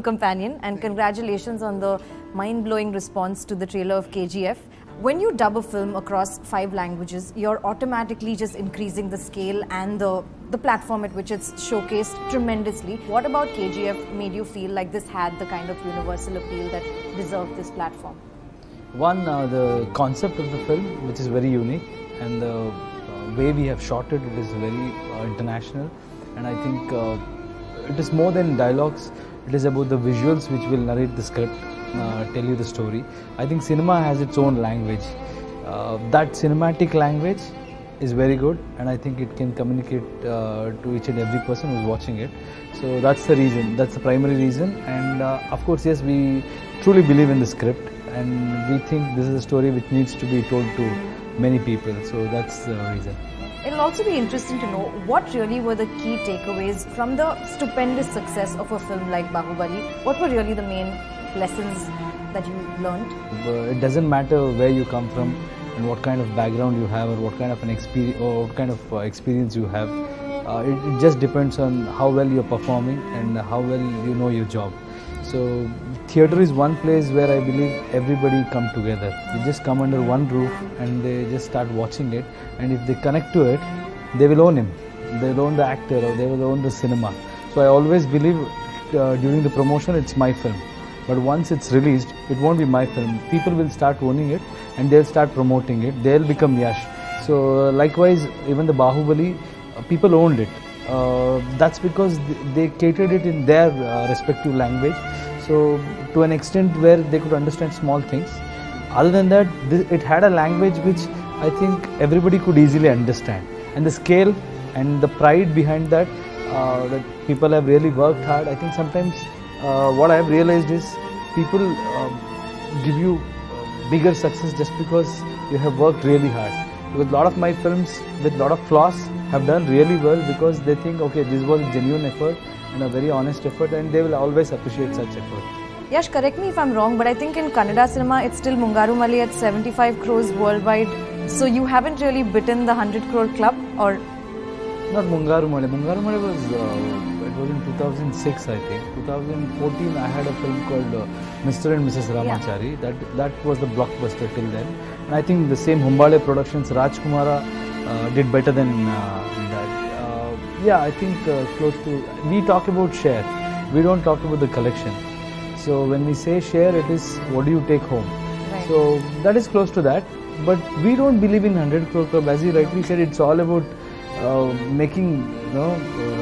companion, and congratulations on the mind-blowing response to the trailer of KGF. When you dub a film across 5 languages, you're automatically just increasing the scale and the platform at which it's showcased tremendously. What about KGF made you feel like this had the kind of universal appeal that deserved this platform? One, the concept of the film, which is very unique, and the way we have shot it, it is very international, and I think it is more than dialogues. It is about the visuals which will narrate the script, tell you the story. I think cinema has its own language. That cinematic language is very good, and I think it can communicate to each and every person who's watching it. So that's the reason, that's the primary reason. And of course, yes, we truly believe in the script, and we think this is a story which needs to be told to many people. So that's the reason. It'll also be interesting to know what really were the key takeaways from the stupendous success of a film like Bahubali. What were really the main lessons that you learned? It doesn't matter where you come from and what kind of background you have, or what kind of an experience, or what kind of experience you have. It just depends on how well you're performing and how well you know your job. So theatre is one place where I believe everybody come together. They just come under one roof and they just start watching it, and if they connect to it, they will own him. They will own the actor, or they will own the cinema. So I always believe during the promotion it's my film, but once it's released, it won't be my film. People will start owning it and they'll start promoting it. They'll become Yash. So likewise, even the Bahubali, people owned it. That's because they catered it in their respective language. So to an extent where they could understand small things. Other than that, it had a language which I think everybody could easily understand. And the scale and the pride behind that, that people have really worked hard. I think sometimes what I have realized is people give you bigger success just because you have worked really hard. Because a lot of my films with a lot of flaws have done really well because they think, okay, this was a genuine effort and a very honest effort, and they will always appreciate such effort. Yash, correct me if I'm wrong, but I think in Kannada cinema it's still Mungaru Mali at 75 crores worldwide. So you haven't really bitten the 100 crore club, or? Not Mungaru Mali. Mungaru Mali was, it was in 2006 I think. 2014 I had a film called Mr. and Mrs. Ramachari. Yeah. That was the blockbuster till then. And I think the same Humbale Productions, Rajkumara did better than that. Yeah, I think close to, we talk about share, we don't talk about the collection. So when we say share, it is what do you take home. Right. So that is close to that, but we don't believe in 100 crore club. As you rightly said, it's all about making,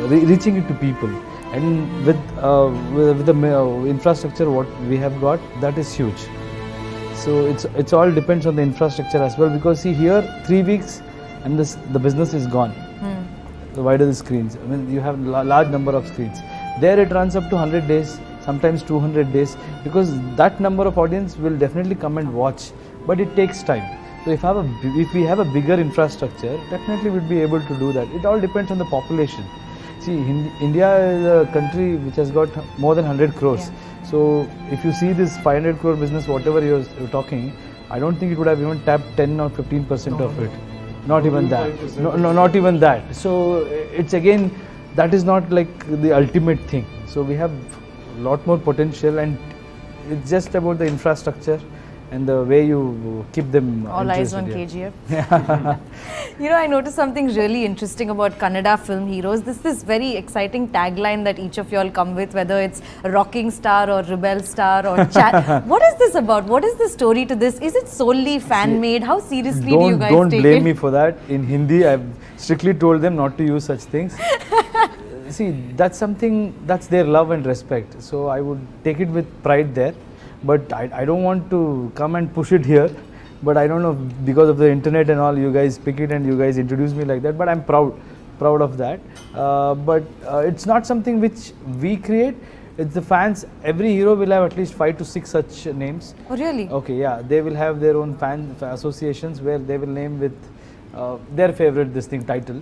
reaching it to people. And with the infrastructure what we have got, that is huge. So it's all depends on the infrastructure as well, because see here 3 weeks and the business is gone. The wider the screens, I mean you have large number of screens. There it runs up to 100 days, sometimes 200 days, because that number of audience will definitely come and watch, but it takes time. So if we have a bigger infrastructure, definitely we'll be able to do that. It all depends on the population. See, India is a country which has got more than 100 crores. Yeah. So if you see this 500 crore business, whatever you're talking, I don't think it would have even tapped 10 or 15% of it. Not even that. No, not even that. So it's again, that is not like the ultimate thing. So we have a lot more potential, and it's just about the infrastructure and the way you keep them. All eyes on KGF. I noticed something really interesting about Kannada film heroes. This very exciting tagline that each of you all come with, whether it's a rocking star or rebel star or chat. What is this about? What is the story to this? Is it solely fan-made? How seriously do you guys take it? Don't blame me for that. In Hindi, I've strictly told them not to use such things. See, that's something, that's their love and respect. So I would take it with pride there. But I don't want to come and push it here. But I don't know, because of the internet and all, you guys pick it and you guys introduce me like that. But I'm proud of that. But it's not something which we create. It's the fans. Every hero will have at least 5 to 6 such names. Oh really? Okay, yeah. They will have their own fan associations where they will name with their favorite title.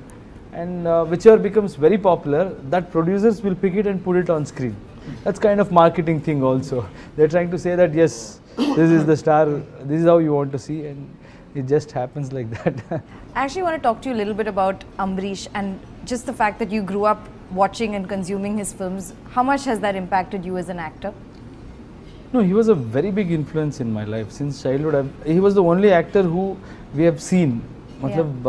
And whichever becomes very popular, that producers will pick it and put it on screen. That's kind of marketing thing also. They're trying to say that yes, this is the star, this is how you want to see, and it just happens like that. I actually want to talk to you a little bit about Ambrish and just the fact that you grew up watching and consuming his films. How much has that impacted you as an actor? No, he was a very big influence in my life since childhood. He was the only actor who we have seen, matlab,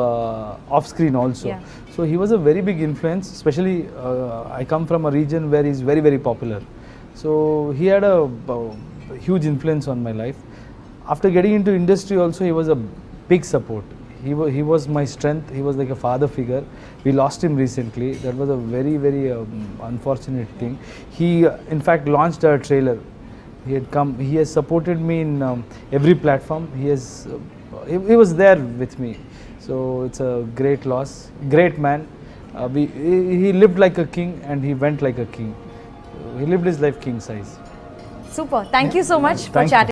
off screen also. Yeah. So he was a very big influence. Especially, I come from a region where he's very, very popular. So he had a huge influence on my life. After getting into industry, also he was a big support. He was my strength. He was like a father figure. We lost him recently. That was a very, very unfortunate thing. He, in fact, launched a trailer. He has supported me in every platform. He was there with me. So it's a great loss. Great man. He lived like a king and he went like a king. He lived his life king size. Super. Thank you so much for Thank you. chatting.